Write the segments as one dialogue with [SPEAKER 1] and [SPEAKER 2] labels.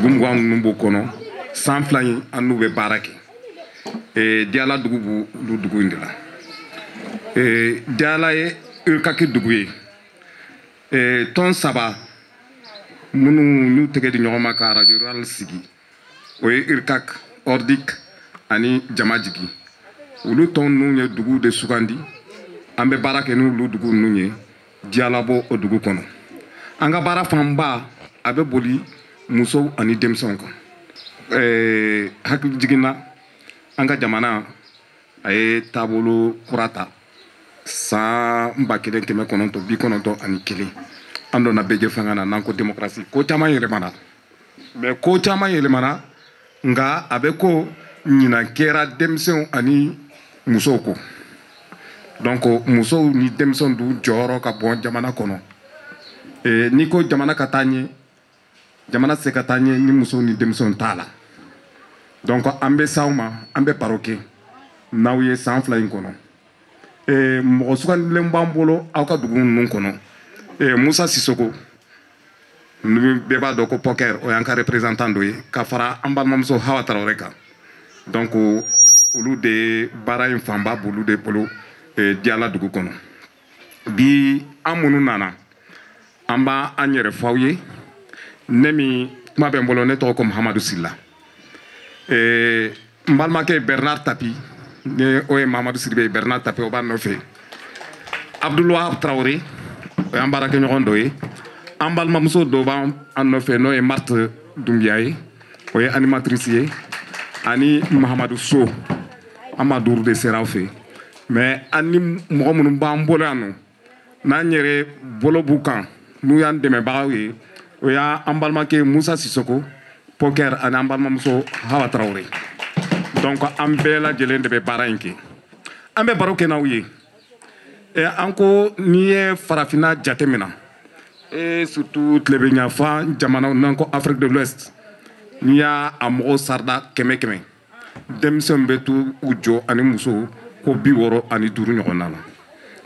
[SPEAKER 1] dugu mugan ninnu b'o kɔnɔ san fila in an n'u bɛ baara kɛ Diyala dugu b'u olu dugu in de la Diyala ye urkaki dugu ye tɔn saba minnu n'u tɛgɛ di ɲɔgɔn ma ka radio rural sigi o ye urkak ordik ani jamajigi olu tɔn ninnu ye dugu de sugandi an bɛ baara kɛ n'olu dugu ninnu ye Diyala bɔ o dugu kɔnɔ an ka baara fanba a bɛ boli musow ani denmisɛnw kan hakili jiginna an ka jamana a ye taabolo kura ta san 1991 an donna bɛɛ fanga na n'an ko démocratie ko caman yɛlɛmana mais ko caman yɛlɛmana nka a bɛ ko ɲinan kɛra denmisɛnw ani musow ko donc musow ni denmisɛnw du jɔyɔrɔ ka bon jamana kɔnɔ ni ko jamana ka taa ɲɛ jamana se ka taa ɲɛ ni musow ni denmisɛnw t'a la donc an bɛ s'aw ma an bɛ baro kɛ n'aw ye san fila in kɔnɔ mɔgɔ sugandilen b'an bolo aw ka dugu ninnu kɔnɔ Musa Sisoko bɛɛ b'a dɔn ko Poker o y'an ka représentant dɔ ye ka fara an balimamuso Hawa Tarawele kan donc olu de baara in fanba b'olu de bolo Diyala dugu kɔnɔ bi an minnu nana an b'a an yɛrɛ fɔ aw ye ne min kuma bɛ n bolo ne tɔgɔ ko Mahamadu Sila n balimakɛ Bernard Tapi ne o ye Mahamadu Sidibe Bernard Tapi o b'a nɔfɛ Abdulwahab Traoré o y'an baarakɛɲɔgɔn dɔ ye an balimamuso dɔ b'an nɔfɛ n'o ye Marthe Dumbiya ye o ye animatrice ye ani Mahamadu So an ma duuru de sera aw fɛ mais an ni mɔgɔ minnu b'an bolo yan nɔ n'an yɛrɛ bolo b'u kan n'u y'an dɛmɛbagaw ye o y'an balimakɛ Musa Sisoko Poker ani an balimamuso Hawa Tarawele donc an bɛɛ lajɛlen de bɛ baara in kɛ an bɛ baro kɛ n'aw ye an ko n'i ye farafinna jate minɛ surtout tilebinyanfan jamanaw n'an ko Afrique de l'Ouest n'i y'a mɔgɔw sarida 100 denmisɛnw bɛ t'u jɔ ani musow ko 65 ɲɔgɔn na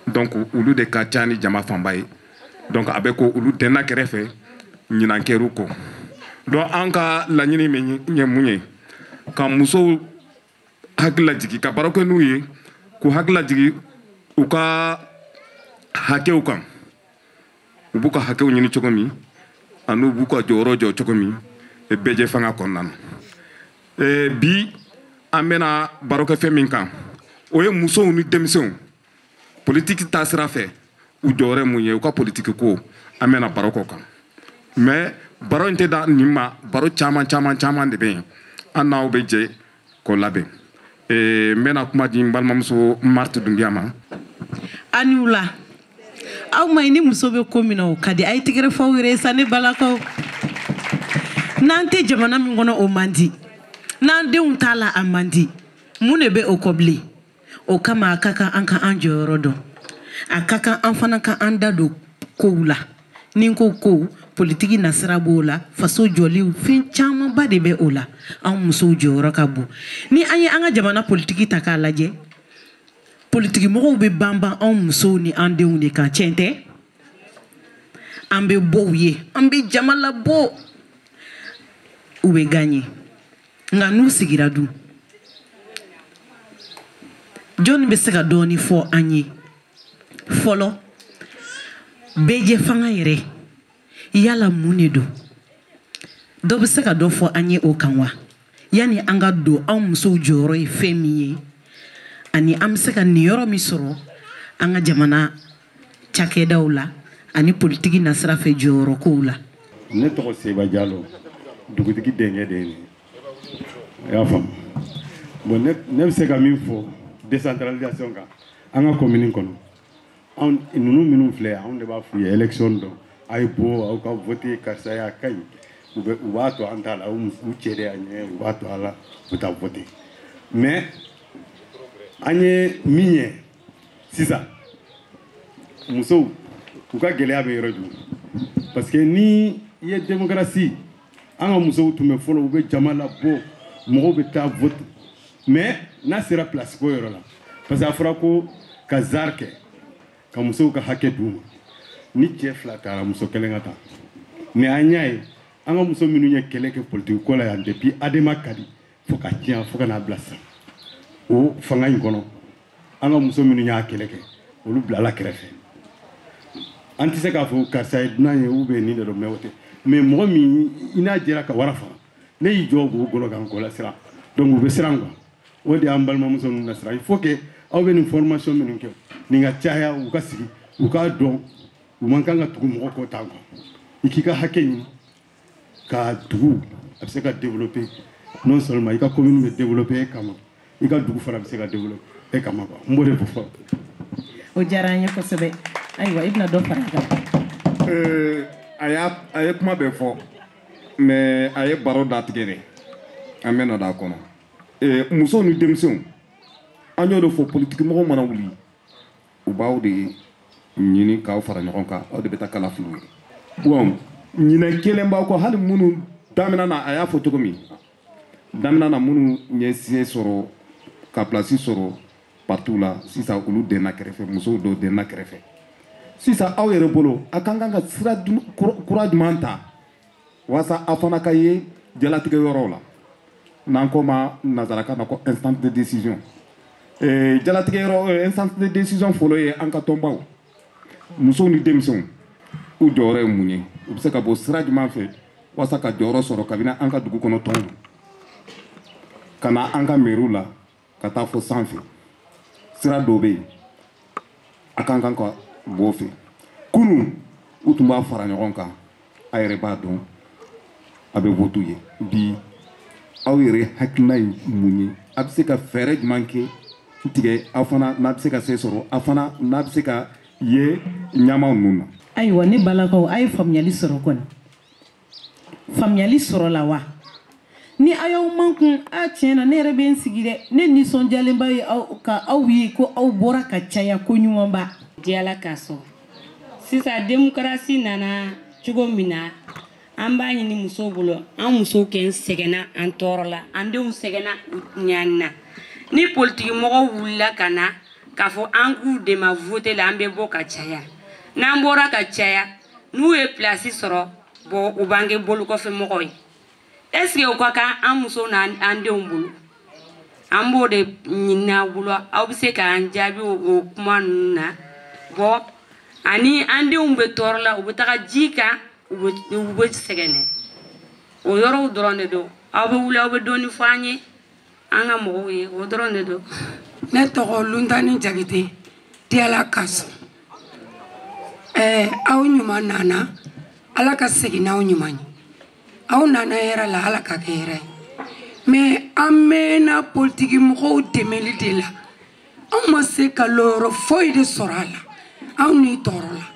[SPEAKER 1] donc olu de ka ca ni jama fanba ye donc a bɛ ko olu dɛnna kɛrɛfɛ ɲinan kɛr'u kɔ donc an ka laɲini min ye mun ye ka musow hakili lajigi ka baro kɛ n'u ye k'u hakili lajigi u ka hakɛw kan u b'u ka hakɛw ɲini cogo min ani u b'u ka jɔyɔrɔ jɔ cogo min bɛɛ fanga kɔnɔna na bi an bɛna baro kɛ fɛn min kan o ye musow ni denmisɛnw politiki taa sira fɛ u jɔyɔrɔ mun ye u ka politiki ko an bɛna baro kɔ kan mais baro in tɛ da nin ma baro caman de bɛ yen an n'aw bɛ jɛ k'o labɛn n bɛna kuma di n balimamuso Marthe Dumbiya ma
[SPEAKER 2] ani wula aw ma ni muso bɛ ko min na o ka di a ye tigɛrɛ fɔ aw yɛrɛ ye sa ne balakaw n'an tɛ jamana min kɔnɔ o man di n'an denw t'a la a man di mun de bɛ o kɔ bilen o kama a ka kan an ka an jɔyɔrɔ dɔn a ka kan an fana ka an da don kow la ni n ko kow politiki nasira b'o la faso jɔliw fɛn camanba de bɛ o la an musow jɔyɔrɔ ka bon ni an ye an ka jamana politiki ta k'a lajɛ politiki mɔgɔw bɛ banban an musow ni an denw de kan tiɲɛ tɛ an bɛ bɔ u ye an bɛ jama labɔ u bɛ gagner nka n'u sigira dun jɔnni bɛ se ka dɔɔni fɔ an ye fɔlɔ bɛɛ fanga yɛrɛ yala mun de don dɔ bɛ se ka dɔ fɔ an ye o kan wa yani an ka don an musow jɔyɔrɔ ye fɛn min ye ani an bɛ se ka nin yɔrɔ min sɔrɔ an ka jamana cakɛdaw la ani politiki nasira fɛ jɔyɔrɔ kow la.
[SPEAKER 3] Ne tɔgɔ Seba Jalo dugutigi denkɛ de ye i y'a faamu bon ne bɛ se ka min fɔ décentralisation kan an ka commune kɔnɔ anw ninnu minnu filɛ anw de b'a f'u ye élection dɔn a ye bɔ aw ka voter karisa y'a ka ɲi u b'a to an t'a la u cɛ de y'a ɲɛ u b'a to a la u taa voter mais an ye min ye sisan musow u ka gɛlɛya bɛ yɔrɔ jumɛn parce que ni i ye démocratie an ka musow tun bɛ fɔlɔ u bɛ jama labɔ mɔgɔw bɛ taa vote mais n'a sera place ko yɔrɔ la parce que a fɔra ko ka zar kɛ ka musow ka hakɛ d'u ma ni cɛ fila taara muso kelen ka taa mais an y'a ye an ka muso minnu ye kɛlɛ kɛ politique ko la yan depuis Adama Kadi fo ka tiɲɛ fo ka n'a bila sisan o fanga in kɔnɔ an ka muso minnu y'a kɛlɛ kɛ olu bilala kɛrɛfɛ an tɛ se k'a fɔ karisa ye dunan ye ou bien nin de don mais o tɛ mais mɔgɔ min i n'a jɛra ka wara faga ne y'i jɔ k'o golo kan k'o la siran donc u bɛ siran quoi o de y'an balimamuso ninnu na siran il faut que aw bɛ nin formation minnu kɛ nin ka caya u ka sigi u k'a dɔn u man kan ka tugu mɔgɔ kɔ tan quoi i k'i ka hakɛ ɲini ka dugu a bɛ se ka développer non seulement i ka commune bɛ développer e kama i ka dugu fana bɛ se ka développer e kama quoi n b'o de fɔ fɔlɔ.
[SPEAKER 2] o diyara an ye kosɛbɛ ayiwa i bɛna dɔ fara a kan.
[SPEAKER 1] a ye kuma bɛɛ fɔ mais a ye baro datigɛ de an bɛ na d'a kɔnɔ musow ni denmisɛnw an y'o de fɔ politique mɔgɔw mana wuli u b'aw de ɲini k'aw fara ɲɔgɔn kan aw de bɛ taa kalafiliw ye bon ɲinɛ kelen b'aw kɔ hali minnu daminɛ na a y'a fɔ cogo min daminɛ na minnu ye se sɔrɔ ka place sɔrɔ partout la sisan olu dɛnna kɛrɛfɛ musow dɔw dɛnna kɛrɛfɛ sisan aw yɛrɛ bolo a kan ka sira kura jumɛn ta walasa aw fana ka ye jalatigɛ yɔrɔw la n'an ko ma nanzarakan na ko instance de décision jalatigɛ yɔrɔ instance de décision fɔlɔ ye an ka tɔnbaw musow ni denmisɛnw u jɔyɔrɔ ye mun ye u bɛ se ka bɔ sira jumɛn fɛ walasa ka jɔyɔrɔ sɔrɔ kabini an ka dugu kɔnɔ tɔnw ka na an ka mairie la ka taa fɔ sanfɛ sira dɔw bɛ yen a kan ka bɔ o fɛ kunun u tun b'a fara ɲɔgɔn kan a yɛrɛ b'a dɔn a bɛ vote ye bi aw yɛrɛ hakilina ye mun ye a bɛ se ka fɛɛrɛ jumɛn kɛ tigɛ aw fana n'a bɛ se ka se sɔrɔ aw fana n'a bɛ se ka ye ɲaman ninnu na.
[SPEAKER 2] ayiwa ne balakaw a ye faamuyali sɔrɔ kɔni faamuyali sɔrɔla wa ni a y'aw man kun a tiɲɛ na ne yɛrɛ bɛ n sigi dɛ ne nisɔndiyalenba ye aw ye ko aw bɔra ka caya ko ɲumanba.
[SPEAKER 4] diyala ka sɔrɔ sisan démocratie nana cogo min na an b'a ɲini musow bolo an musow kɛ sɛgɛnna an tɔɔrɔ la an denw sɛgɛnna ɲani na ni politiki mɔgɔw wulila ka na k'a fɔ an k'u dɛmɛ vote la an bɛ bɔ ka caya n'an bɔra ka caya n'u ye place sɔrɔ bon u b'an kɛ bolokɔfɛ mɔgɔw ye est ce que o ka kan an musow n'an denw bolo an b'o de ɲini aw bolo aw bɛ se k'an jaabi o kuma ninnu na bon ani an denw bɛ tɔɔrɔ la u bɛ taga ji kan u bɛ sɛgɛnɛ o yɔrɔw dɔrɔn de don aw bɛ wuli aw bɛ dɔɔni fɔ an ye an ka mɔgɔw ye o dɔrɔn de don.
[SPEAKER 5] ne tɔgɔ Luntani Jakite Diyala ka sɔn aw ɲuman nana ala ka segin n'aw ɲuman ye aw nana hɛrɛ la ala ka kɛ hɛrɛ ye mais an mɛnna politiki mɔgɔw dɛmɛli de la anw ma se ka lɔyɔrɔ foyi de sɔrɔ a la anw n'i tɔɔrɔ la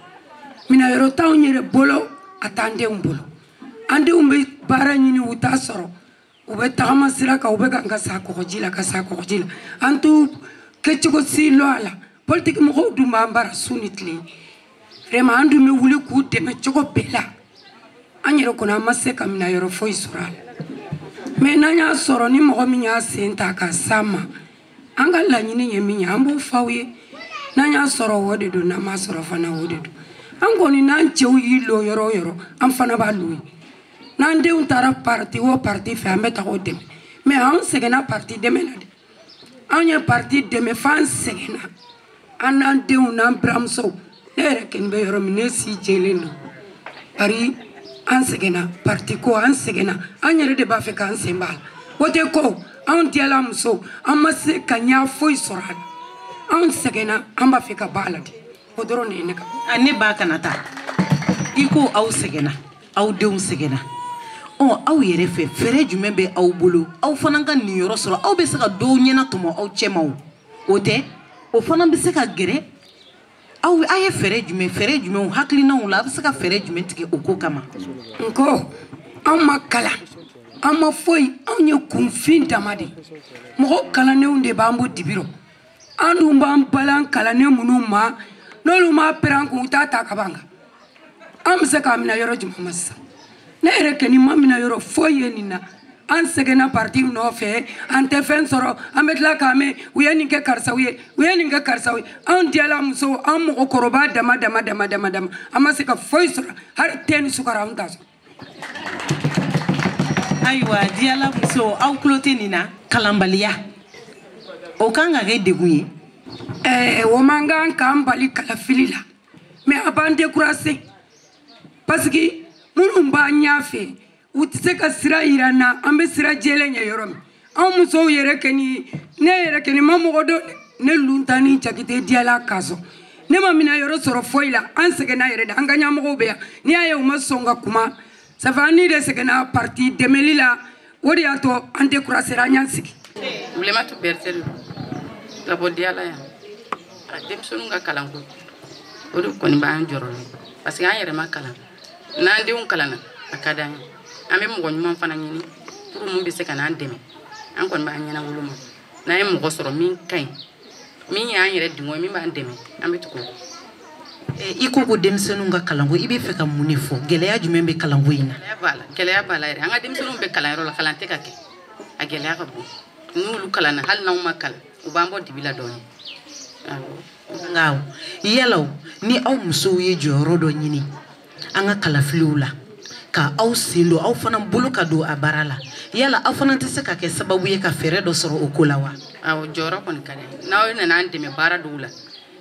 [SPEAKER 5] minayɔrɔ t'anw yɛrɛ bolo a t'an denw bolo an denw bɛ baara ɲini u t'a sɔrɔ u bɛ tagama sira kan u bɛ ka sa kɔgɔji la ka sa kɔgɔji la an t'u kɛcogo si lɔ a la politiki mɔgɔw dun b'an bara su ni tile vraiment an dun bɛ wuli k'u dɛmɛ cogo bɛɛ la an yɛrɛ kɔni an ma se ka minayɔrɔ foyi sɔrɔ a la mais n'an y'a sɔrɔ ni mɔgɔ min y'a sen ta ka s'an ma an ka laɲini ye min ye an b'o f'aw ye n'an y'a sɔrɔ o de don n'an m'a sɔrɔ fana o de don an kɔni n'an cɛw y'i lo yɔrɔ o yɔrɔ an fana b'a lo ye n'an denw taara parti o parti fɛ an bɛ taga o dɛmɛ mais an sɛgɛnna parti dɛmɛ na de an ye parti dɛmɛ f'an sɛgɛnna an n'an denw n'an buramusow ne yɛrɛ kɛni bɛ yɔrɔ min ne si jɛlen don bari an sɛgɛnna parti ko an sɛgɛnna an yɛrɛ de b'a fɛ k'an sen b'a la o tɛ ko anw Diyala musow an ma se ka ɲɛ foyi sɔrɔ a la anw sɛgɛnna an b'a fɛ ka b'a la de o dɔrɔn de ye ne kan.
[SPEAKER 2] ne ba kana taa i ko aw sɛgɛnna aw denw sɛgɛnna aw yɛrɛ fɛ fɛɛrɛ jumɛn bɛ aw bolo aw fana ka niyɔrɔ sɔrɔ aw bɛ se ka dɔw ɲɛna tɔmɔ aw cɛma o tɛ o fana bɛ se ka gɛrɛ aw ye fɛɛrɛ jumɛn hakilinaw la a bɛ se ka fɛɛrɛ jumɛn tigɛ o ko kama.
[SPEAKER 5] n ko anw ma kalan an ma foyi anw ye kunfin dama de mɔgɔ kalannenw de b'an bɔ dibirɔ an dun b'an balan kalannen minnu ma n'olu ma pɛrɛn kun u t'a ta ka ban kan an bɛ se k'a minɛ yɔrɔ jumɛn ma sisan ne yɛrɛ kɛni ma minɛ yɔrɔ foyi ye nin na an sɛgɛnna parti nɔfɛ an tɛ fɛn sɔrɔ an bɛ tila k'a mɛn u ye nin kɛ karisaw ye u ye nin kɛ karisaw ye anw Diyala musow an mɔgɔkɔrɔba dama an ma se ka foyi sɔrɔ hali tɛ ni sukaro an t'a sɔrɔ.
[SPEAKER 2] ayiwa diyala muso aw tulo tɛ nin na kalanbaliya o kan ka kɛ degun ye
[SPEAKER 5] o man kan k'an bali kalafili la mais a b'an décourager parce que minnu b'an ɲɛfɛ u tɛ se ka sira yira n na an bɛ sira jɛlen ɲɛ yɔrɔ min anw musow yɛrɛ kɛni ne yɛrɛ kɛni ma mɔgɔ dɔn ne lunta ni jakite diyala k'a sɔn ne ma mina yɔrɔ sɔrɔ foyi la an sɛgɛnna yɛrɛ de an ka ɲɛmɔgɔw bɛ yan n'i y'a ye u ma sɔn ka kuma ça fait ni de sɛgɛnna parti dɛmɛli la o de y'a to an décourager an y'an sigi
[SPEAKER 6] Wulematu Berthe ka bɔ Diyala yan a denmisɛnninw ka kalanko o de kɔni b'an jɔrɔ parce que an yɛrɛ ma kalan n'an denw kalanna a ka d'an ye an bɛ mɔgɔ ɲuman fana ɲini pour mun bɛ se ka n'an dɛmɛ an kɔni b'an ɲɛna woloma n'an ye mɔgɔ sɔrɔ min ka ɲi min y'an yɛrɛ dingɛ ye min b'an dɛmɛ an bɛ tugu
[SPEAKER 2] i ko denmisɛnninw ka kalanko i bɛ fɛ ka mun de fɔ gɛlɛya jumɛn bɛ kalanko in na
[SPEAKER 6] gɛlɛya b'a la yɛrɛ an ka denmisɛnninw bɛ kalanyɔrɔ la kalan tɛ ka kɛ a gɛlɛya ka bon n'olu kalanna hali n'anw ma kalan u b'an bɔ dibi la dɔɔnin
[SPEAKER 2] nka yala ni aw musow ye jɔyɔrɔ dɔ ɲini an ka kalafiliw la ka aw sen don aw fana bolo ka don a baara la yala aw fana tɛ se ka kɛ sababu ye ka fɛɛrɛ dɔ sɔrɔ o ko la wa
[SPEAKER 6] awɔ jɔyɔrɔ kɔni ka di n'aw nana an dɛmɛ baara dɔw la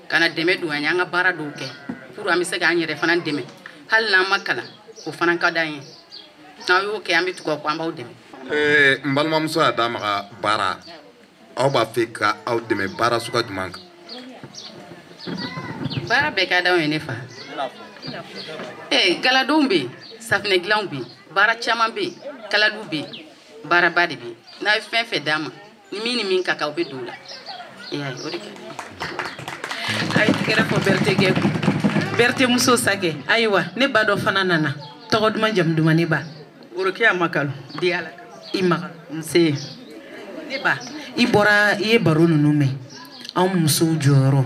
[SPEAKER 6] ka na dɛmɛ don an ye an ka baara dɔw kɛ pour an bɛ se k'an yɛrɛ fana dɛmɛ hali n'an ma kalan o fana ka d'an ye n'aw y'o kɛ an bɛ tugu aw kɔ an b'aw dɛmɛ
[SPEAKER 1] n balimamuso y'a d'a ma ka baara aw b'a fɛ ka aw dɛmɛ baara sugu jumɛn kan
[SPEAKER 6] baara bɛɛ ka d'anw ye ne fa galadonw bɛ yen safinɛ dilanw bɛ yen baara caman bɛ yen kalaliw bɛ yen baaraba de bɛ yen n'a ye fɛn fɛn d'an ma ni min ka kan o bɛ don o la i y'a ye o de ka di
[SPEAKER 2] a ye tigɛrɛ fɔ Berthe Gɛku Berthe muso sakɛ ayiwa ne ba dɔ fana nana tɔgɔ duman jamu duman ne ba
[SPEAKER 7] Orokiya Makalu Diyala
[SPEAKER 2] i Makalu
[SPEAKER 7] nse
[SPEAKER 2] ne ba i bɔra i ye baro ninnu mɛn anw musow jɔyɔrɔ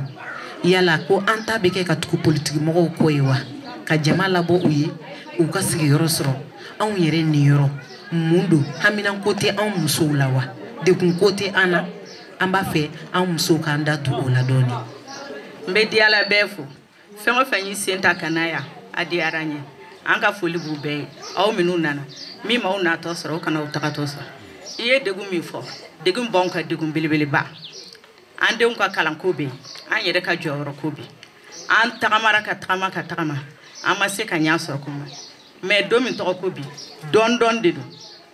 [SPEAKER 2] yala ko an ta bɛ kɛ ka tugu politikimɔgɔw kɔ ye wa ka jama labɔ u ye u ka sigiyɔrɔ sɔrɔ anw yɛrɛ niyɔrɔ mun don haminanko tɛ anw musow la wa degunko tɛ an na an b'a fɛ anw musow k'an da tu o la dɔɔnin
[SPEAKER 7] n bɛ Diyala bɛɛ fo fɛn o fɛn y'i sen ta ka na yan a diyara n ye an ka foli b'u bɛɛ ye aw minnu nana min m'aw natɔ sɔrɔ o kana aw tagatɔ sɔrɔ i ye degun min fɔ degun b'anw ka degun belebeleba an denw ka kalanko bɛ yen an yɛrɛ ka jɔyɔrɔko bɛ yen an tagamara ka tagama an ma se ka ɲɛ sɔrɔ kuma mais don min tɔgɔ ko bi dɔɔnin de don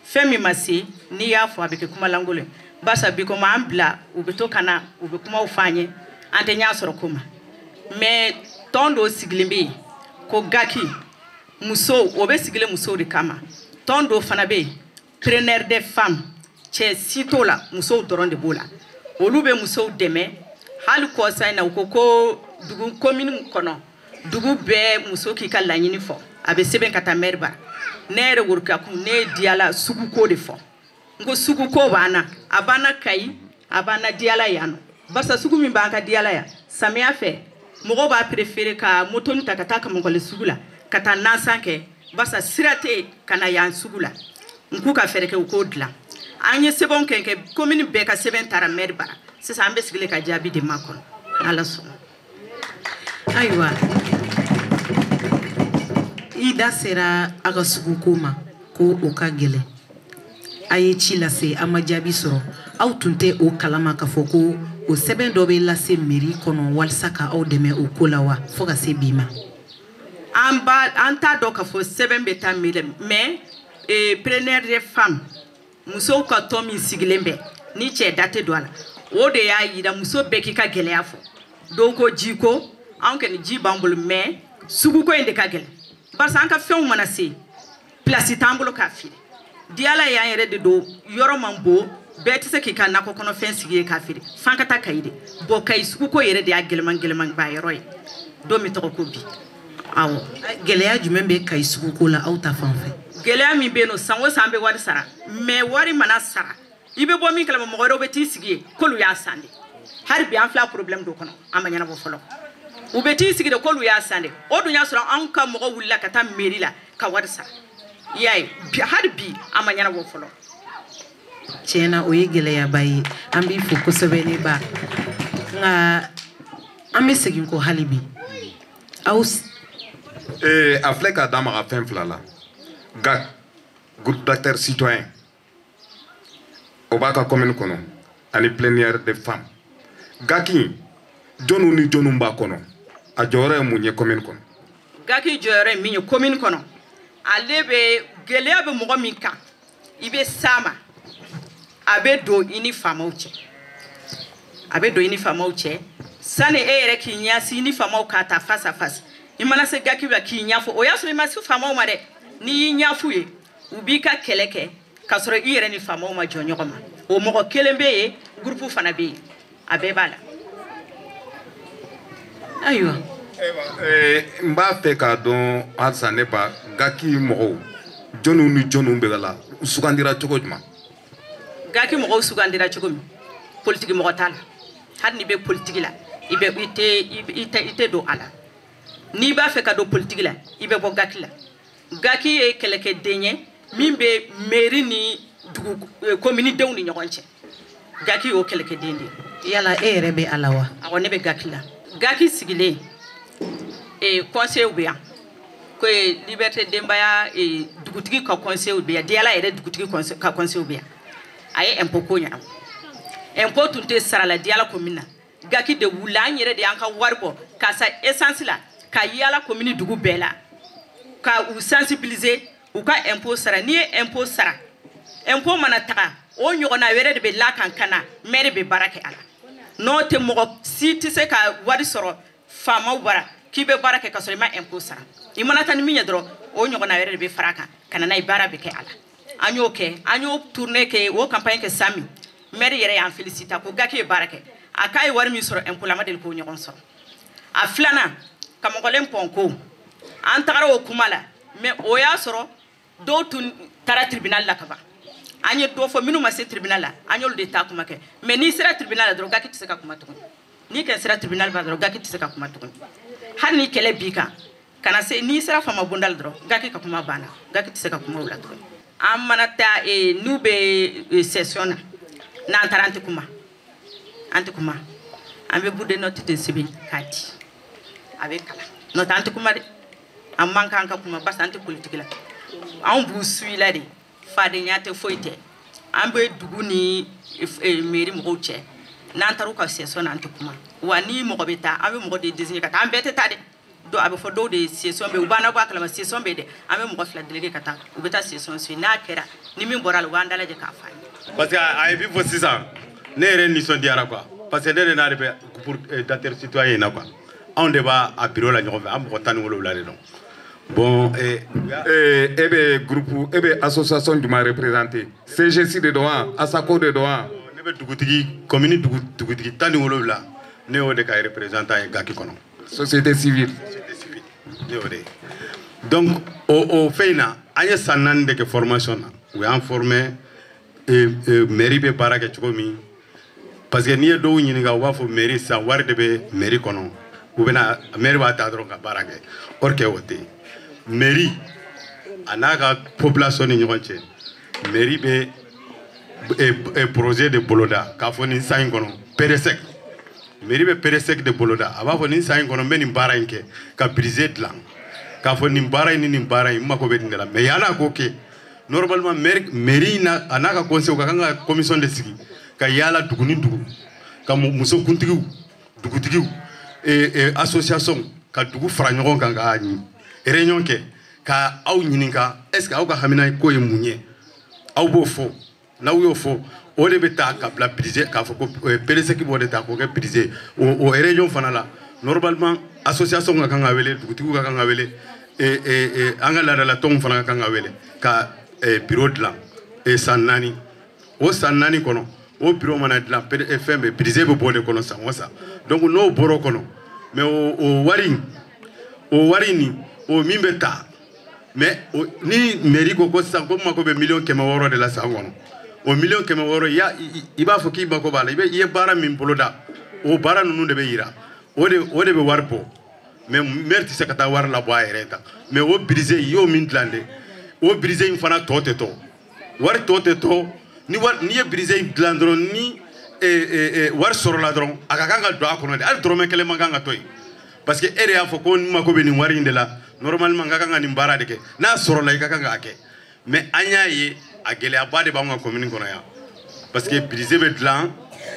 [SPEAKER 7] fɛn min ma se n'i y'a fɔ a bɛ kɛ kuma lankolon ye barisa bi komi an bila u bɛ to ka na u bɛ kumaw fɔ an ye an tɛ ɲɛ sɔrɔ ko ma mais tɔn dɔw sigilen bɛ yen ko gaki musow o bɛ sigilen musow de kama tɔn dɔw fana bɛ yen preneur des femmes cɛ si t'o la musow dɔrɔn de b'o la olu bɛ musow dɛmɛ hali kɔsa in na u ko dugu commune kɔnɔ dugu bɛɛ muso k'i ka laɲini fɔ a bɛ sɛbɛn ka taa maire bara ne yɛrɛ Worokiyakun ne ye Diyala suguko de fɔ n ko suguko b'an na a b'an na Kayi a b'an na Diyala yan nɔ barisa sugu min b'an ka Diyala yan samiya fɛ mɔgɔw b'a préféré ka motoni ta ka taa Kamakɔli sugu la ka taa nansan kɛ barisa sira tɛ yen ka na yan sugu la n k'u ka fɛɛrɛ kɛ u k'o dilan an ye sɛbɛnw kɛ commune bɛɛ ka sɛbɛn taara maire bara sisan an bɛ sigilen ka jaabi de makɔnɔ ala sɔnna
[SPEAKER 2] ayiwa i da sera a ka suguko ma ko o ka gɛlɛn a ye ci lase a ma jaabi sɔrɔ aw tun tɛ o kalama k'a fɔ ko o sɛbɛn dɔ bɛ lase mairie kɔnɔ walasa ka aw dɛmɛ o ko la wa fo ka se bi ma
[SPEAKER 7] an t'a dɔn k'a fɔ sɛbɛn bɛ taa mairie mais preneur des femmes musow ka tɔn min sigilen bɛ ni cɛ da tɛ don a la o de y'a yira muso bɛɛ k'i ka gɛlɛya fɔ dɔw ko jiko anw kɔni ji b'an bolo mais suguko in de ka gɛlɛn barisa an ka fɛnw mana se place t'an bolo k'a feere Diyala y'an yɛrɛ de don yɔrɔ man bon bɛɛ tɛ se k'i ka nakɔ kɔnɔfɛn sigi ye k'a feere f'an ka taa Kayi de bon Kayi suguko yɛrɛ de y'a gɛlɛman ba yɔrɔ ye don min tɔgɔ ko bi awɔ
[SPEAKER 2] gɛlɛya jumɛn bɛ Kayi suguko la aw ta fan fɛ
[SPEAKER 7] gɛlɛya min bɛ yen nɔ san o san an bɛ wari sara mais wari mana sara i bɛ bɔ min kalama mɔgɔ wɛrɛw bɛ t'i sigi ye k'olu y'a san de hali bi an filɛ problème dɔ kɔnɔ an ma ɲɛnabɔ fɔlɔ u bɛ t'i sigi de k'olu y'a san de o dun y'a sɔrɔ anw ka mɔgɔ wulila ka taa mairie la ka wari sara i y'a ye hali bi an ma ɲɛnabɔ fɔlɔ
[SPEAKER 2] tiɲɛna o ye gɛlɛyaba ye an b'i fo kosɛbɛ ne ba nka an bɛ segin kɔ hali bi aw
[SPEAKER 1] a filɛ k'a d'a ma ka fɛn fila la GAC groupe d'acteurs citoyens o b'a ka commune kɔnɔ ani plénière des femmes Gaki jɔnw ni jɔnw b'a kɔnɔ a jɔyɔrɔ ye mun ye commune kɔnɔ
[SPEAKER 7] Gaki jɔyɔrɔ ye min ye commune kɔnɔ ale bɛ gɛlɛya bɛ mɔgɔ min kan i bɛ s'a ma a bɛ don i ni faamaw cɛ a bɛ don i ni faamaw cɛ sani e yɛrɛ k'i ɲɛsin i ni faamaw k'a ta face à face i mana se Gaki la k'i ɲɛfɔ o y'a sɔrɔ i ma se faamaw ma dɛ n'i y'i ɲɛf'u ye u b'i ka kɛlɛ kɛ k'a sɔrɔ i yɛrɛ ni faamaw ma jɔ ɲɔgɔn ma o mɔgɔ kelen bɛ yen groupe fana bɛ yen a bɛɛ b'a la ayiwa
[SPEAKER 1] n b'a fɛ k'a dɔn halisa ne ba Gaki mɔgɔw jɔnw ni jɔnw bɛ la u sugandira cogo jumɛn
[SPEAKER 7] Gaki mɔgɔw sugandira cogo min politique mɔgɔ t'a la hali n'i bɛ politique la i tɛ don a la n'i b'a fɛ ka don politique la i bɛ bɔ Gaki la Gaki ye kɛlɛkɛden ye min bɛ mairie ni commune denw ni ɲɔgɔn cɛ Gaki y'o kɛlɛkɛden de ye
[SPEAKER 2] yala e yɛrɛ bɛ a la wa
[SPEAKER 7] awɔ ne bɛ Gaki la Gaki sigilen conseil bɛ yan ko liberté denbaya dugutigi ka conseil bɛ yan Diyala yɛrɛ dugutigi ka conseil bɛ yan a ye impôt ko ɲɛnabɔ impôt tun tɛ sara la Diyala commune na Gaki de wulila an yɛrɛ de y'an ka wari bɔ ka sa essence la ka yala commune dugu bɛɛ la ka u sensibiliser u ka impôt sara n'i ye impôt sara impôt mana taga o ɲɔgɔnna wɛrɛ de bɛ lakan ka na maire bɛ baara kɛ a la n'o tɛ mɔgɔ si tɛ se ka wari sɔrɔ faamaw bara k'i bɛ baara kɛ ka sɔrɔ i ma impôt sara i mana taa ni min ye dɔrɔn o ɲɔgɔnna wɛrɛ de bɛ fara a kan ka na n'a ye baara bɛ kɛ a la an y'o kɛ an y'o tournée kɛ o campagne kɛ san min maire yɛrɛ y'an féliciter ko Gaki ye baara kɛ a k'a ye wari min sɔrɔ impôt la a ma deli k'o ɲɔgɔn sɔrɔ a filanan Kamɔgɔlen Pɔnko an tagara o kuma la mais o y'a sɔrɔ dɔw tun taara tribunal la ka ban an ye dɔ fɔ minnu ma se tribunal la an y'olu de ta kuma kɛ mais n'i sera tribunal la dɔrɔn Gaki tɛ se ka kuma tuguni n'i kɛ sera tribunal la dɔrɔn Gaki tɛ se ka kuma tuguni hali ni kɛlɛ b'i kan kana se n'i sera faama bonda la dɔrɔn Gaki ka kuma banna Gaki tɛ se ka kuma o la tuguni an mana taa n'u bɛ session na n'an taara an tɛ kuma an bɛ bout de note de sɛbɛn k'a di a bɛ kalan n'o tɛ an tɛ kuma dɛ an man kan ka kuma parce que an tɛ politique la anw b'u suit la de fadenya tɛ foyi tɛ an bɛ dugu ni mairie mɔgɔw cɛ n'an taara u ka session na an tɛ kuma wa ni mɔgɔ bɛ taa an bɛ mɔgɔ de désigner ka taa an bɛɛ tɛ taa dɛ a bɛ fɔ dɔw de session bɛ u b'an bɔ a kalama session bɛ dɛ an bɛ mɔgɔ fila déléguer ka taa u bɛ taa session suit n'a kɛra ni min bɔra a la u b'an dalajɛ k'a fɔ an ye.
[SPEAKER 3] parce que a ye min fɔ sisan ne yɛrɛ nisɔndiyara quoi parce que ne de n'ale bɛ pour d'acteur citoyen in na quoi anw de b'a bureau la ɲɔgɔn fɛ an mɔgɔ 17 de don bon
[SPEAKER 1] e bɛ groupe e bɛ association jumɛn représenter CGC de don wa ASACO de don wa
[SPEAKER 3] ne bɛ dugutigi commune dugutigi 17 ne y'o de ka représentant ye Gaki kɔnɔ
[SPEAKER 1] société civile
[SPEAKER 3] ne y'o de donc o fɛn in na an ye san 4 de kɛ formation na u y'an former mairie bɛ baara kɛ cogo min parce que n'i ye dɔw ɲininka u b'a fɔ mairie sisan wari de bɛ mairie kɔnɔ u bɛna mairie b'a ta dɔrɔn ka baara kɛ or que o tɛ yen mairie a n'a ka population ni ɲɔgɔn cɛ mairie bɛ projet de boloda k'a fɔ nin san in kɔnɔ PDSEC mairie bɛ PDSEC de boloda a b'a fɔ nin san in kɔnɔ n bɛ nin baara in kɛ ka budget dilan k'a fɔ nin baara in ni nin baara in n mago bɛ nin de la mais yan'a k'o kɛ normalement mairie a n'a ka conseil ka kan ka commission de sigi ka yaala dugu ni dugu ka musokuntigiw dugutigiw association ka dugu fara ɲɔgɔn kan ka réunion kɛ ka aw ɲininka est-ce que aw ka hamina ko ye mun ye aw b'o fɔ n'aw y'o fɔ o de bɛ taa ka bila budget k'a fɔ ko PDSEC b'o de ta k'o kɛ budget o réunion fana la normalement association ka kan ka wele dugutigiw ka kan ka wele an ka laadalatɔnw fana ka kan ka wele ka bureau dilan san 4 o san 4 kɔnɔ o bureau mana dilan fɛn bɛ budget bɛ bɔ de kɔnɔ san o san donc n'o bɔra o kɔnɔ mais o wari nin o min bɛ ta mais ni mairie ko sisan ko mako bɛ 1,600,000 de la san kɔnɔ o 1,600,000 i b'a fɔ k'i mako b'a la i ye baara min boloda o baara ninnu de bɛ yira o de bɛ wari bɔ mais maire tɛ se ka taa wari labɔ a yɛrɛ ta mais o budget i y'o min dilan de o budget in fana tɔ tɛ tɔ wari tɔ tɛ tɔ n'i ye budget in dilan dɔrɔn ni wari sɔrɔla dɔrɔn a ka kan ka don a kɔnɔ de hali dɔrɔmɛ kelen man kan ka to yen parce que e de y'a fɔ ko n mako bɛ nin wari in de la normalement n ka kan ka nin baara de kɛ n'a sɔrɔla i ka kan k'a kɛ mais an y'a ye a gɛlɛyaba de b'anw ka commune kɔnɔ yan parce que brisé be dilan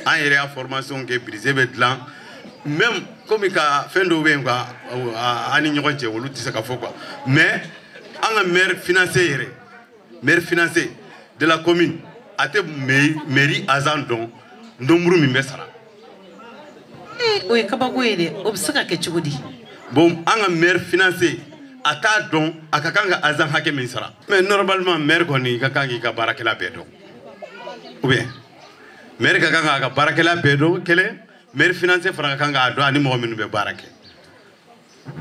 [SPEAKER 3] an yɛrɛ ya formation kɛ brisé be dilan même comme ka fɛn dɔw bɛ yen quoi an ni ɲɔgɔn cɛ olu tɛ se ka fɔ quoi mais an ka maire financier de la commune a tɛ mairie agent dɔn nombre min bɛ sara.
[SPEAKER 2] o ye kabako ye dɛ o bɛ se ka kɛ cogo di.
[SPEAKER 3] bon an ka maire financier a t'a dɔn a ka kan ka agent hakɛ min sara mais normalement maire kɔni ka kan k'i ka baarakɛla bɛɛ dɔn ou bien maire ka kan k'a ka baarakɛla bɛɛ dɔn kelen maire financier fana ka kan k'a dɔn ani mɔgɔ minnu bɛ baara kɛ.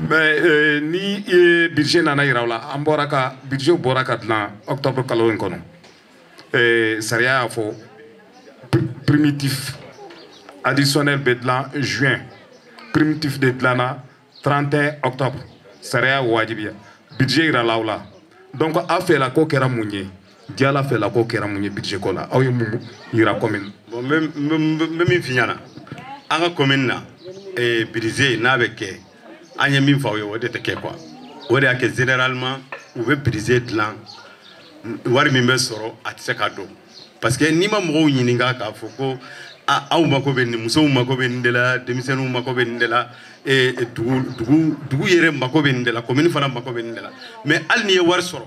[SPEAKER 1] mais ni ye budget nana yira o la an bɔra ka budget bɔra ka dilan octobre kalo in kɔnɔ sariya y'a fɔ primitif additionnel bɛ dilan juin primitif de dilanna 31 octobre sariya wajibiya budget yira la o la donc aw fɛla ko kɛra mun ye Diala fɛla ko kɛra mun ye budget ko la aw ye mun yira commune.
[SPEAKER 3] bon n bɛ min f'i ɲɛna an ka commune na budget n'a bɛ kɛ an ye min fɔ aw ye o de tɛ kɛ quoi o de y'a kɛ généralement u bɛ budget dilan wari min bɛ sɔrɔ a tɛ se ka dɔn parce que n'i ma mɔgɔw ɲininka k'a fɔ ko aw mako bɛ nin musow mako bɛ nin de la denmisɛnninw mako bɛ nin de la dugu yɛrɛ mako bɛ nin de la commune fana mako bɛ nin de la mais hali n'i ye wari sɔrɔ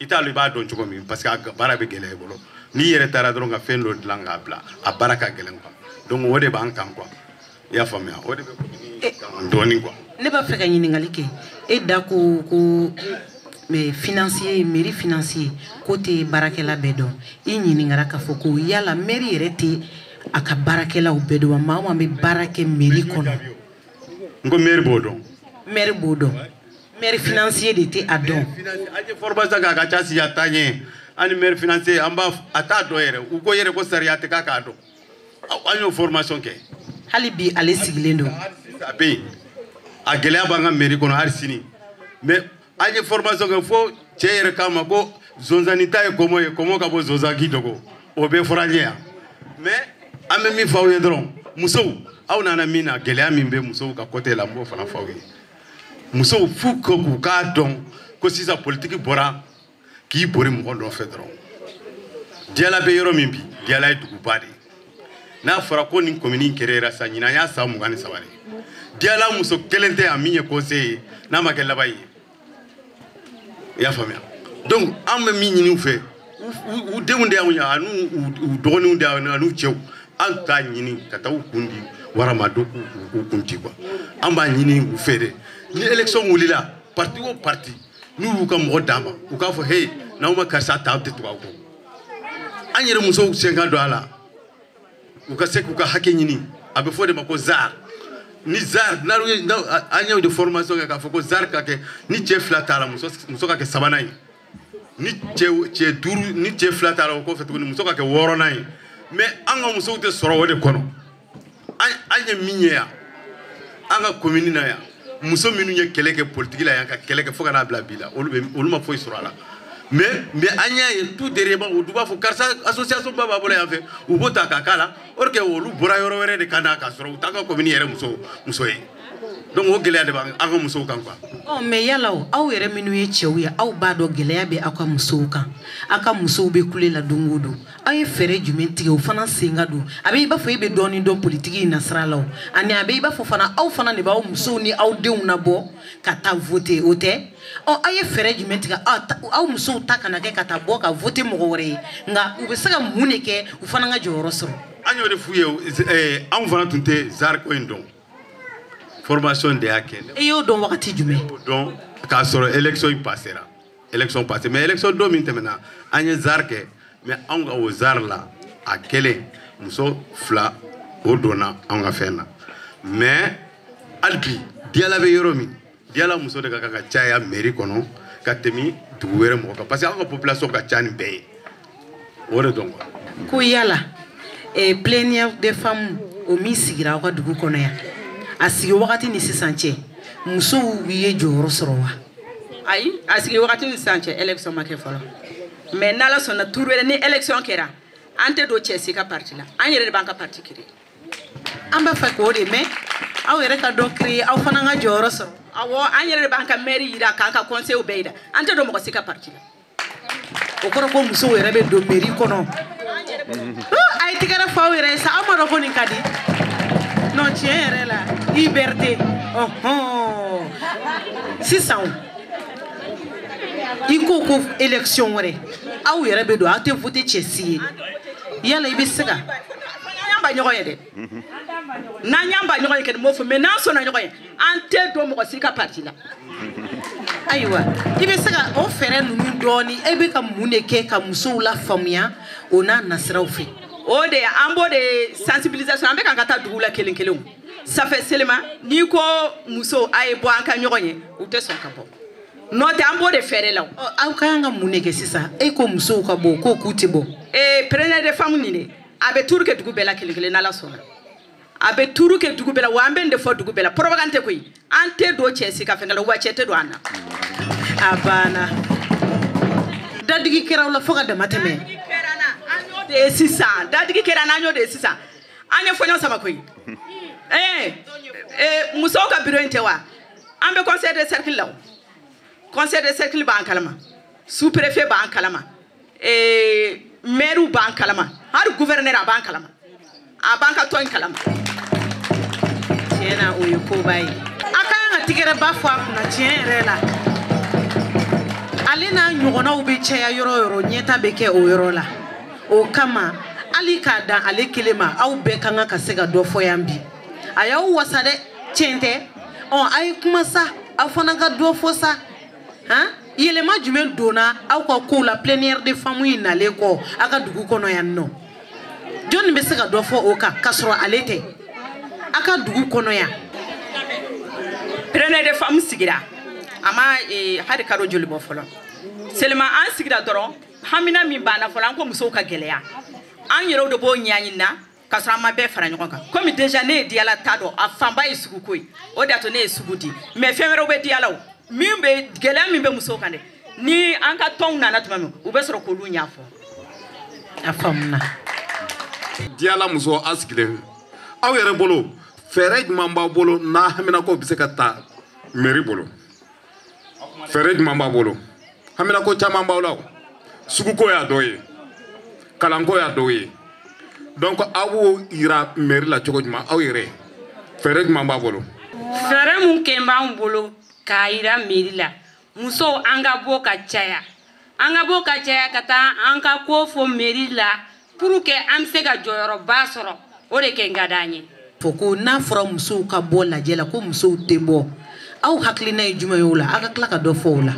[SPEAKER 3] i t'a dɔn i b'a dɔn cogo min parce que a baara bɛ gɛlɛya i bolo n'i yɛrɛ taara dɔrɔn ka fɛn dɔ dilan k'a bila a baara ka gɛlɛn quoi donc o de b'an kan quoi i y'a faamuya o de bɛ commune kan dɔɔnin quoi.
[SPEAKER 2] ne b'a fɛ ka ɲininkali kɛ e da ko financier mairie financier ko tɛ baarakɛla bɛɛ dɔn i ɲininkara k'a fɔ ko yala mairie yɛrɛ tɛ a ka baarakɛlaw bɛɛ dɔn wa maa o maa bɛ baara kɛ mairie kɔnɔ.
[SPEAKER 3] n ko maire b'o dɔn.
[SPEAKER 2] maire b'o dɔn maire financier de tɛ a dɔn.
[SPEAKER 3] an ye formation kɛ a ka ca si a taa ɲɛ ani maire financier an b'a a t'a dɔn yɛrɛ u ko yɛrɛ ko sariya tɛ k'a k'a dɔn an y'o formation kɛ.
[SPEAKER 2] hali bi ale sigilen don.
[SPEAKER 3] a bɛ yen a gɛlɛya b'an ka mairie kɔnɔ hali sini mais an ye formation kɛ fo cɛ yɛrɛ k'a ma ko zonzanni ta ye kɔmɔ ye kɔmɔ ka bɔ zonzan k'i dogo o bɛ fɔra an ye yan mais an bɛ min fɔ aw ye dɔrɔn musow aw nana min na gɛlɛya min bɛ musow ka côté la n b'o fana fɔ aw ye musow f'u k'u k'a dɔn ko sisan politiki bɔra k'i bori mɔgɔ nɔfɛ dɔrɔn Diala bɛ yɔrɔ min bi Diala ye duguba de ye n'a fɔra ko nin commune in créera sa ɲinan y'a san 23 de Diala muso kelen tɛ yan min ye conseiller ye n'a ma kɛ laban ye i y'a faamuya donc an bɛ min ɲini u fɛ u denw de y'anw ye ani u dɔgɔninw de y'anw ye ani u cɛw an t'a ɲini ka taa u kun di warama do k'u kun ci quoi an b'a ɲini u fɛ de ni élection wulila parti o parti n'u y'u ka mɔgɔ d'a ma u k'a fɔ hey n'aw ma karisa ta aw tɛ tugu aw kɔ an yɛrɛ musow sen ka don a la u ka se k'u ka hakɛ ɲini a bɛ fɔ de ma ko zar ni zar an y'o de formation kɛ k'a fɔ ko zar ka kɛ ni cɛ 2 t'a la muso ka kɛ 3nan ye ni cɛ 5 ni cɛ 2 t'a la o kɔfɛ tuguni muso ka kɛ 6nan ye mais an ka musow tɛ sɔrɔ o de kɔnɔ an ye min ye yan an ka commune na yan muso minnu ye kɛlɛ kɛ politique la yan ka kɛlɛ kɛ fo ka n'a bila bi la olu ma foyi sɔrɔ a la mais an y'a ye tout derrière u b'a fɔ karisa association ba b'a bolo yan fɛ u b'o ta k'a k'a la or que olu bɔra yɔrɔ wɛrɛ de ka na k'a sɔrɔ u t'an ka commune yɛrɛ muso ye donc o gɛlɛya de b'an ka musow kan quoi.
[SPEAKER 2] mais yala aw yɛrɛ minnu ye cɛw ye aw b'a dɔn gɛlɛya bɛ aw ka musow kan aw ka musow bɛ kule la don o don aw ye fɛɛrɛ jumɛn tigɛ o fana sen ka don a bɛ i b'a fɔ e bɛ dɔɔnin dɔn politiki in na sira la o ani a bɛ i b'a fɔ fana aw fana de b'aw musow ni aw denw nabɔ ka taa voter o tɛ aw ye fɛɛrɛ jumɛn tigɛ aw musow ta kana kɛ ka taa bɔ ka voter mɔgɔ wɛrɛ ye nka u bɛ se ka mun de kɛ u fana ka jɔyɔrɔ sɔrɔ.
[SPEAKER 3] an y'o de f'u ye anw fana tun tɛ zar ko in dɔn formation de y'a kɛ.
[SPEAKER 2] e y'o dɔn wagati jumɛn.
[SPEAKER 3] dɔn k'a sɔrɔ élection in passera élection passée mais élection don min tɛmɛna an ye zar kɛ mais anw ka o zar la a kɛlen muso 2 o donna anw ka fɛn na mais hali bi Diala bɛ yɔrɔ min Diala muso de ka kan ka caya mairie kɔnɔ ka tɛmɛ dugu wɛrɛ mɔgɔ kan parce que an ka population ka ca nin bɛɛ ye o de dɔn quoi.
[SPEAKER 2] ko yala plénière des femmes o min sigira aw ka dugu kɔnɔ yan a sigi wagati ni sisan cɛ musow ye jɔyɔrɔ sɔrɔ wa.
[SPEAKER 7] ayi a sigi wagati ni sisan cɛ élection ma kɛ fɔlɔ mais n'ala sɔnna tuuru wɛrɛ ni élection kɛra an tɛ don cɛ si ka parti la an yɛrɛ de b'an ka parti créer.
[SPEAKER 2] an b'a fɛ k'o de mɛn aw yɛrɛ ka dɔ créer aw fana ka jɔyɔrɔ sɔrɔ.
[SPEAKER 7] awɔ an yɛrɛ de b'an ka maire yira k'an ka conseil bɛɛ yira an tɛ don mɔgɔ si ka parti la.
[SPEAKER 2] o kɔrɔ ko musow yɛrɛ bɛ don mairie kɔnɔ. tigɛrɛ fa aw yɛrɛ ye sa aw ma dɔn ko nin ka di non tiɲɛ yɛrɛ la liberté sisan i ko élection wɛrɛ aw yɛrɛ bɛ don aw tɛ voter cɛ si ye yala i bɛ se ka n'an ba ɲɔgɔn ye dɛ n'an y'an ba ɲɔgɔn ye kɛ nin m'o fɔ mais n'an sɔnna ɲɔgɔn ye an tɛ don mɔgɔ si ka parti la ayiwa i bɛ se ka o fɛɛrɛ ninnu dɔɔni e bɛ ka mun de kɛ ka musow la faamuya o n'a nasiraw fɛ o de an b'o de sensibilisation an bɛ kan ka taa dugu la kelen kelen ça fait seulement n'i ko muso a ye bɔ an ka ɲɔgɔn ye u tɛ sɔn ka bɔ n'o tɛ an b'o de fɛɛrɛ la aw ka kan ka mun de kɛ sisan e ko musow ka bɔ k'o k'u tɛ bɔ preneur de femme nin de a bɛ tuuru kɛ dugu bɛɛ la kelen kelen n'Ala sɔnna a bɛ tuuru kɛ dugu bɛɛ la wa an bɛ nin de fɔ dugu bɛɛ la propagande tɛ koyi an tɛ don cɛ si ka fɛn la wa cɛ tɛ don an na a banna dadigi kɛra aw la fo ka dama tɛmɛ sisan dadigi kɛra n'an y'o de ye sisan an ye fɔɲɔ sama koyi musow ka bureau in tɛ wa an bɛ conseil de cercle la o conseil de cercle b'an kalama sous préfet b'an kalama maire b'an kalama hali gouverneur a b'an kalama a b'an ka tɔn kalama tiɲɛ na o ye koba ye a ka kan ka tigɛrɛ ba fɔ a kunna tiɲɛ yɛrɛ la ale n'a ɲɔgɔnnaw bɛ caya yɔrɔ o yɔrɔ ɲɛta bɛ kɛ o yɔrɔ la o kama hali k'a dan ale kelen ma aw bɛɛ ka kan ka se ka dɔ fɔ yan bi a y'aw wasa dɛ tiɲɛ tɛ a ye kuma sa aw fana ka dɔ fɔ sa yɛlɛma jumɛn donna aw ka kow la plénière de femme in nalen kɔ aw ka dugu kɔnɔ yan nɔ jɔnni bɛ se ka dɔ fɔ o kan k'a sɔrɔ ale tɛ aw ka dugu kɔnɔ yan
[SPEAKER 7] plénière de femme sigira a ma hali kalo joli bɔ fɔlɔ seulement an sigira dɔrɔn hamina min banna fɔlɔ an ko musow ka gɛlɛya an yɛrɛw de b'o ɲɛɲini na ka sɔrɔ an ma bɛɛ fara ɲɔgɔn kan comme déjà ne ye diyala ta dɔn a fanba ye sugu ko ye o de y'a to ne ye sugu di mais fɛn wɛrɛw bɛ diyala o min bɛ gɛlɛya min bɛ musow kan dɛ ni an ka tɔnw nana tuma min u bɛ sɔrɔ k'olu ɲɛfɔ
[SPEAKER 2] a faamuna
[SPEAKER 1] diyala muso a sigilen aw yɛrɛ bolo fɛɛrɛ jumɛn b'aw bolo n'a haminako bɛ se ka ta mairie bolo fɛɛrɛ jumɛn b'a bolo haminako caman b'aw la suguko y'a dɔ ye kalanko y'a dɔ ye donc aw b'o yira mairie la cogo jumɛn aw yɛrɛ fɛɛrɛ jumɛn b'a bolo
[SPEAKER 4] fɛɛrɛ mun kɛ b'an bolo k'a yira mairie la musow an ka bɔ ka caya ka taa an ka ko fɔ mairie la pour que an bɛ se ka jɔyɔrɔba sɔrɔ o de kɛ ka d'an ye
[SPEAKER 2] fɔ ko n'a fɔra musow ka bɔ lajɛ la ko musow tɛ bɔ aw hakilina ye jumɛn ye o la aw ka tila ka dɔ fɔ o la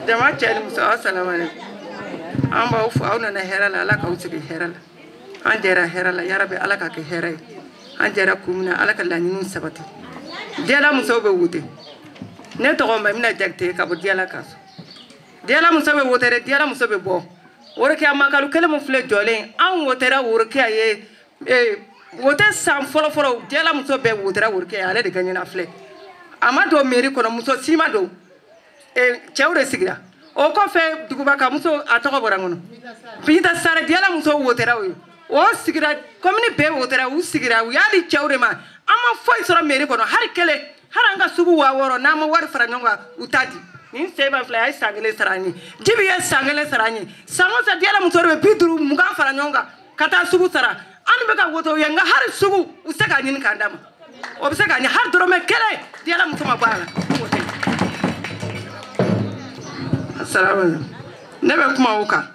[SPEAKER 6] jama cɛ ni muso assalamu alaikum an b'aw fɔ aw nana hɛrɛ la ala k'aw sigi hɛrɛ la an jɛra hɛrɛ la yarabi ala ka kɛ hɛrɛ ye an jɛra kun min na ala ka laɲiniw sabati diyala musow bɛ wute ne tɔgɔ Mamina Jakite ka bɔ diyala kan diyala muso bɛ wute dɛ diyala muso bɛ bɔ worokiya makalu kelen min filɛ jɔlen an wotera worokiya ye wote san fɔlɔ diyala muso bɛɛ wotera worokiya ale de gagnera filɛ a ma don mairie kɔnɔ muso si ma don cɛw de sigira o kɔfɛ duguba ka muso a tɔgɔ bɔra n kɔnɔ Binta Sara diyala muso wotera o sigira commune bɛɛ wotera u sigira u y'a di cɛw de ma an ma foyi sɔrɔ mairie kɔnɔ hali kelen hali an ka sugu 6000 n'an ma wari fara ɲɔgɔn kan u t'a di nin seba filɛ a ye san 1 sara an ye jibi ye san 1 sara an ye san o san diyala muso de bɛ 50 20 fara ɲɔgɔn kan ka taa sugu sara an bɛ ka woto u ye nka hali sugu u se k'a ɲini k'an d'a ma o bɛ se k'a ɲɛ hali dɔrɔmɛ 1 diyala muso ma bɔ a la assalamu ne bɛ kuma o kan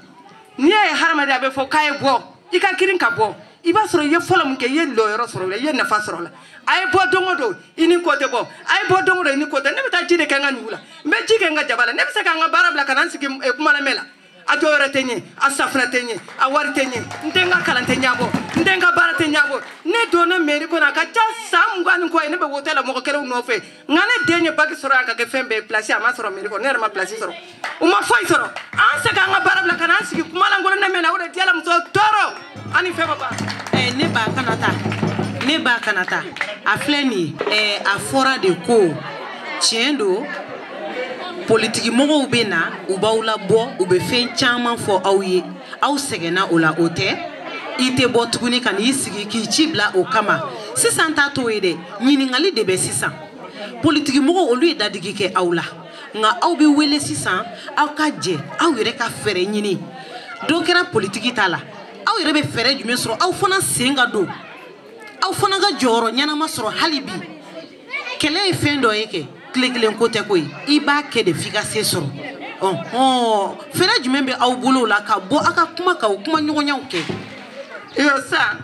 [SPEAKER 6] n'i ye hadamaden a bɛ fɔ k'a ye bɔ i ka girin ka bɔ i b'a sɔrɔ i ye fɔlɔ min kɛ i ye lɔyɔrɔ sɔrɔ o la i ye nafa sɔrɔ o la a ye bɔ don o don i ni ko tɛ bɔ a ye bɔ don o don i ni ko tɛ ne bɛ taa ji de kɛ n ka nugu la n bɛ ji kɛ n ka jaba la ne bɛ se k'an ka baara bila ka na n sigi kuma lamɛn la a dɔ wɛrɛ tɛ n ye a safunɛ tɛ n ye a wari tɛ n ye n tɛ n ka kalan tɛ ɲɛbɔ n tɛ n ka baara tɛ ɲɛbɔ ne donna mairie kɔnɔ a ka ca san 20 ni kɔ ye ne bɛ wote la mɔgɔ kelenw nɔfɛ nka ne den ye bac sɔrɔ yan ka kɛ fɛn bɛɛ place a ma sɔrɔ mairie kɔnɔ ne yɛrɛ ma place sɔrɔ u ma foyi sɔrɔ an se k'an ka baara bila ka na n sigi kuma lankolon lamɛn na o de diyala muso tɔɔrɔ ani fɛn bɛ ban
[SPEAKER 2] ne ba kana taa a filɛ nin ye a fɔra de ko tiɲɛ don politiki mɔgɔw bɛ na u b'aw labɔ u bɛ fɛn caman fɔ aw ye aw sɛgɛnna o la o tɛ i tɛ bɔ tuguni ka n'i sigi k'i ci bila o kama sisan t'a to ye dɛ ɲininkali de bɛ sisan politiki mɔgɔw olu ye dadigi kɛ aw la nka aw bɛ wele sisan aw ka jɛ aw yɛrɛ ka fɛɛrɛ ɲini dɔ kɛra politiki t'a la aw yɛrɛ bɛ fɛɛrɛ jumɛn sɔrɔ aw fana sen ka don aw fana ka jɔyɔrɔ ɲɛnama sɔrɔ hali bi kɛlɛ ye fɛn dɔ ye kɛ tile kelen ko tɛ koyi i b'a kɛ de f'i ka se sɔrɔ fɛɛrɛ jumɛn bɛ aw bolo la ka bɔ aw ka kuma kan o kuma ɲɔgɔnyaw kɛ
[SPEAKER 8] iyo sa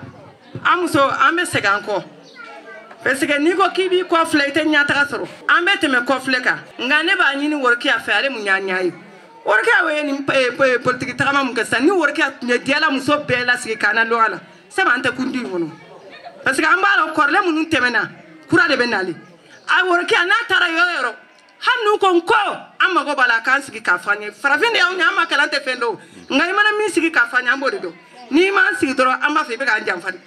[SPEAKER 8] an muso an bɛ segin an kɔ parce que n'i ko k'i b'i kɔ filɛ i tɛ ɲɛtaga sɔrɔ an bɛ tɛmɛ kɔ filɛ kan nka ne b'a ɲini Worokiya fɛ ale mun y'a ɲɛ ye Worokiya ye nin politiki tagama mun kɛ sisan ni Worokiya tun ye diyala muso bɛɛ lasigi k'an ladon a la sabu an tɛ kundi in kɔnɔ parce que an b'a dɔn kɔrɔlen minnu tɛmɛna kura de bɛ nali a Worokiya n'a taara yɔrɔ o yɔrɔ hali n'u ko n kɔ an mago b'a la k'an sigi k'a fɔ an ye farafin de y'anw ye an ma kalan tɛ fɛn dɔn nka i mana min sigi k'a fɔ an ye an b'o de dɔn n'i m'an sigi dɔrɔn an b'a fɔ i bɛ k'an janfa de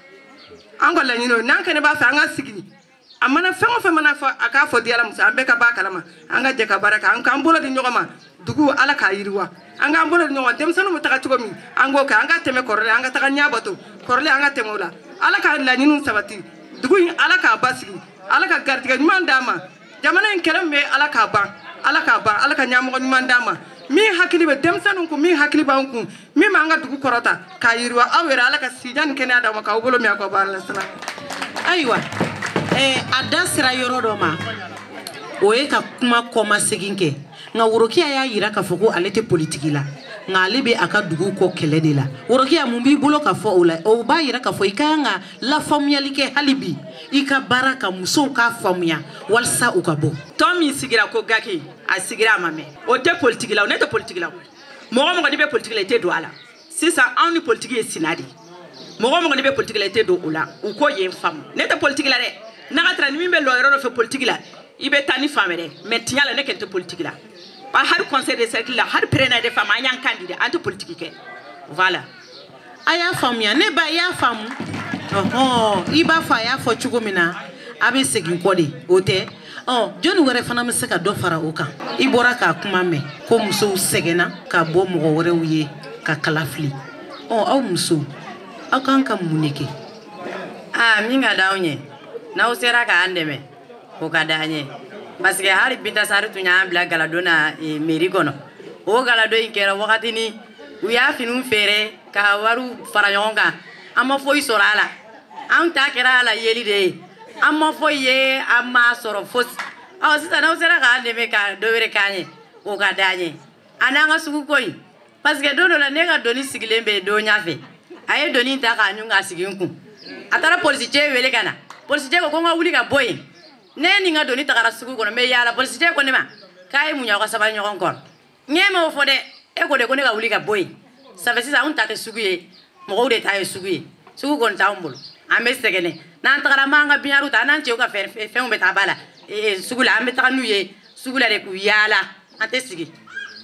[SPEAKER 8] an ka laɲini o n'an kɛnɛ b'a fɛ an ka sigi a mana fɛn o fɛn mana fɔ a k'a fɔ diyala muso an bɛɛ ka bɔ a kalama an ka jɛ ka baara kɛ an k'an bolo di ɲɔgɔn ma dugu ala k'a yiriwa an k'an bolo di ɲɔgɔn denmisɛnninw bɛ taga cogo min an k'o kɛ an ka tɛmɛ kɔrɔlen an ka taga ɲɛ bato kɔrɔlen an ka tɛmɛ o la ala ka laɲiniw sabati dugu in ala k'a basigi ala ka garijɛgɛ ɲuman d'an ma jamana in kɛlɛ min bɛ ala k'a ban ala ka ɲɛmɔgɔ ɲuman d'an ma min hakili bɛ denmisɛnninw kun min hakili b'an kun min b'an ka dugu kɔrɔta k'a yiriwa aw yɛrɛ ala ka sija ni kɛnɛya d'an ma k'aw bolo min a ka baara la sira
[SPEAKER 2] ayiwa a da sera yɔrɔ dɔ ma o ye ka kuma kɔmasegin kɛ nka Worokiya y'a yira k'a fɔ ko ale tɛ politiki la nka ale bɛ a ka dugu kɔ kɛlɛ de la Worokiya mun b'i bolo k'a fɔ o la o b'a yira k'a fɔ i ka kan ka lafaamuyali kɛ hali bi i ka baara ka musow k'a faamuya walasa u ka bɔ
[SPEAKER 7] tɔn min sigira ko Gaki a sigira a ma mɛn o tɛ politiki la o ne tɛ politiki la mɔgɔ mɔgɔ n'i bɛ politiki la i tɛ don a la sisan anw ni politiki ye sina de mɔgɔ mɔgɔ n'i bɛ politiki la i tɛ don o la u ko yen faamu ne tɛ politiki la dɛ n'a ka tɛra ni min bɛ lɔ yɔrɔ dɔ fɛ politiki la i bɛ taa ni fan wɛrɛ mais tiɲɛ la ne kɛlen tɛ politiki la hali conseil de cercle la hali président de femme an y'an kan di dɛ an tɛ politiki kɛ voilà
[SPEAKER 2] a y'a faamuya ne ba i y'a faamu i b'a fɔ a y'a fɔ cogo min na a bɛ segin kɔ de o tɛ jɔnni wɛrɛ fana bɛ se ka dɔ fara o kan i bɔra k'a kuma mɛn ko musow sɛgɛnna ka bɔ mɔgɔ wɛrɛw ye ka kala fili aw musow aw kan ka mun de kɛ
[SPEAKER 6] min ka d'anw ye n'aw sera k'an dɛmɛ o ka d'an ye parce que hali Binta Sari tun y'an bila galadon na mairie kɔnɔ o galadon in kɛra wagatini u y'a finiw feere ka wariw fara ɲɔgɔn kan an ma foyi sɔrɔ a la an ta kɛra a la yeli de ye an ma foyi ye an ma sɔrɔ fosi sisan n'aw sera k'an dɛmɛ ka dɔ wɛrɛ k'an ye o ka d'an ye a n'an ka sugu ko in parce que don dɔ la ne ka doni sigilen bɛ don ɲɛfɛ a ye doni ta k'a ɲun k'a sigi n kun a taara polisicɛ wele ka na polisicɛ ko n ka wuli ka bɔ yen ne ni n ka doni tagara sugu kɔnɔ n bɛ yaala polisicɛ ko ne ma k'a ye mun ye aw ka sabali ɲɔgɔn kɔrɔ ɲɛ m'o fɔ dɛ e ko de ko ne ka wuli ka bɔ yen ça fait sisan anw ta tɛ sugu ye mɔgɔw de ta ye sugu ye sugu kɔni t'anw bolo an bɛ sɛgɛnɛ n'an tagara an b'an ka biɲaru ta an n'an cɛw ka fɛnw bɛ taa ba la sugu la an bɛ taga n'u ye sugu la de k'u yaala an tɛ sigi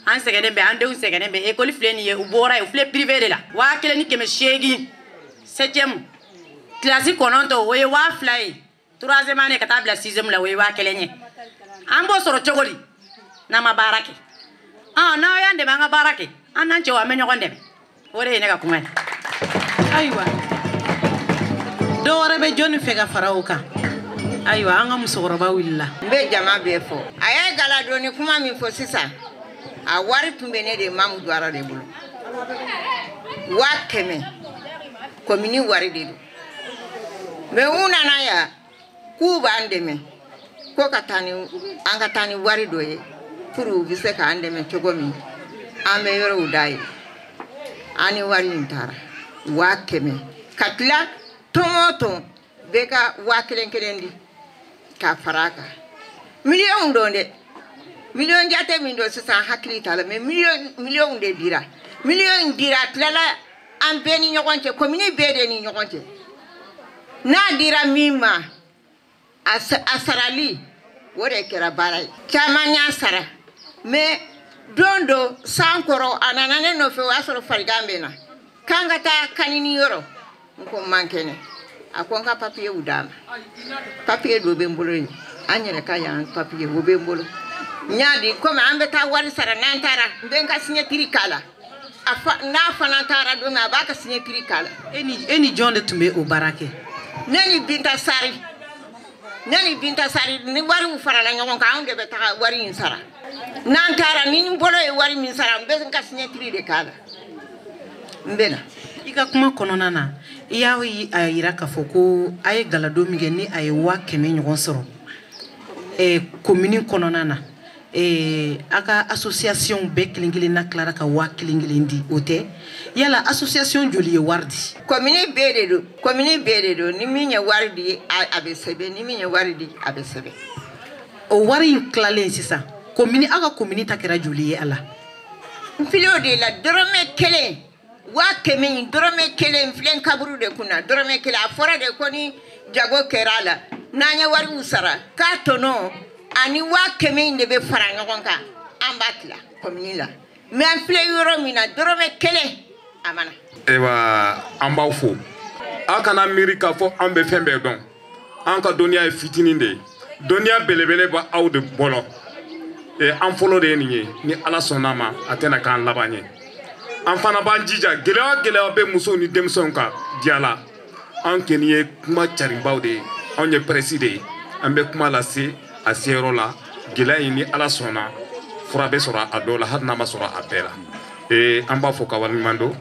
[SPEAKER 6] an sɛgɛnnen bɛ an denw sɛgɛnnen bɛ école filɛ nin ye u bɔra yen u filɛ privé de la 1800 7e classe 9 o ye 2000 ye 3e année ka taa bila 6e la o ye 1000 ye an b'o sɔrɔ cogo di n'an ma baara kɛ n'aw y'an dɛmɛ an ka baara kɛ an n'an cɛw an bɛ ɲɔgɔn dɛmɛ o de ye ne ka kuma ye
[SPEAKER 2] ayiwa dɔ wɛrɛ bɛ jɔnni fɛ ka fara o kan ayiwa an ka musokɔrɔba wulila
[SPEAKER 9] n bɛ jama bɛɛ fɔ a ye galadonni kuma min fɔ sisan a wari tun bɛ ne de Mamu Jawara de bolo 100,000 commune wari de don mais u nana yan k'u b'an dɛmɛ ko ka taa ni an ka taa ni wari dɔ ye pour u bɛ se k'an dɛmɛ cogo min an bɛ yɔrɔw dayɛlɛ an ni wari in taara 100,000 ka tila tɔn o tɔn bɛɛ ka 1000 di ka fara a kan miliyɔn don dɛ miliyɔn jate min don sisan hakili t'a la mais miliyɔn de dira miliyɔn dira tilala an bɛɛ ni ɲɔgɔn cɛ commune bɛɛ de ni ɲɔgɔn cɛ n'a dira min ma a sarali o de kɛra baara ye caman y'a sara mais don do san kɔrɔ a nana ne nɔfɛ o y'a sɔrɔ farigan bɛ na k'an ka taa kanini yɔrɔ n ko man kɛnɛ a ko n ka papiye d'a ma papiye dɔ bɛ n bolo yen an yɛrɛ ka yan papiye o bɛ n bolo n y'a di komi an bɛ taa wari sara n'an taara n bɛ n ka signature k'a la n'a fana taara don min a b'a ka signature k'a la.
[SPEAKER 2] e ni jɔn de tun bɛ o baara kɛ.
[SPEAKER 9] ne ni Binta Sari ni wariw farala ɲɔgɔn kan anw de bɛ taga wari in sara n'an taara ni n bolo ye wari min sara n bɛ n ka signature de k'a la mbena
[SPEAKER 2] I ka kuma kɔnɔna na I y'a yira k'a fɔ ko a ye galado min kɛ ni a ye 100 ɲɔgɔn sɔrɔ commune kɔnɔna na a ka association bɛɛ kelen-kelen na tilara ka 1000 di o tɛ yala association joli ye wari di
[SPEAKER 9] commune bɛɛ de don ni min ye wari di a bɛ sɛbɛn ni min ye wari di a bɛ sɛbɛn
[SPEAKER 2] o wari in tilalen sisan commune a ka commune ta kɛra joli ye a la
[SPEAKER 9] n filɛ o de la dɔrɔmɛ 1 1000 dɔrɔmɛ 1 filɛ kaburu de kunna dɔrɔmɛ 1 a fɔra de ko ni jago kɛra a la n'an ye wariw sara k'a tɔnɔ ani 1000 de bɛ fara ɲɔgɔn kan an b'a tila commune la mais an filɛ yɔrɔ min na dɔrɔmɛ 1 a mana
[SPEAKER 1] Ewa an b'aw fo a kana miiri k'a fɔ an bɛ fɛn bɛɛ dɔn an ka dɔnniya ye fitinin de ye dɔnniya belebele bɛ aw de bɔlɔ an fɔlɔ de ye nin ye ni Ala sɔnn'a ma a tɛna k'an laban ye an fana b'an jija gɛlɛya bɛ musow ni denmisɛnw kan diya la an kɔni ye kuma carinbaw de ye anw ye presse de ye an bɛ kuma lase a seyɔrɔ la gɛlɛya in ni Ala sɔnna fura bɛ sɔrɔ a dɔw la hali n'a ma sɔrɔ a bɛɛ la an b'a fɔ ka waleɲuman don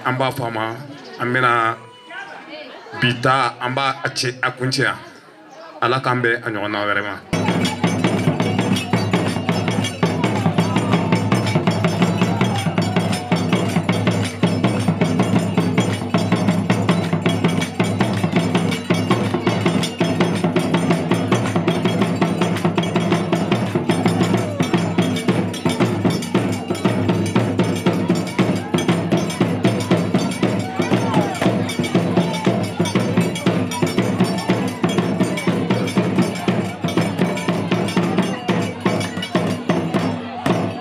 [SPEAKER 1] an b'a fɔ a ma an bɛna bi ta an b'a kuncɛ yan Ala k'an bɛn a ɲɔgɔnna wɛrɛ ma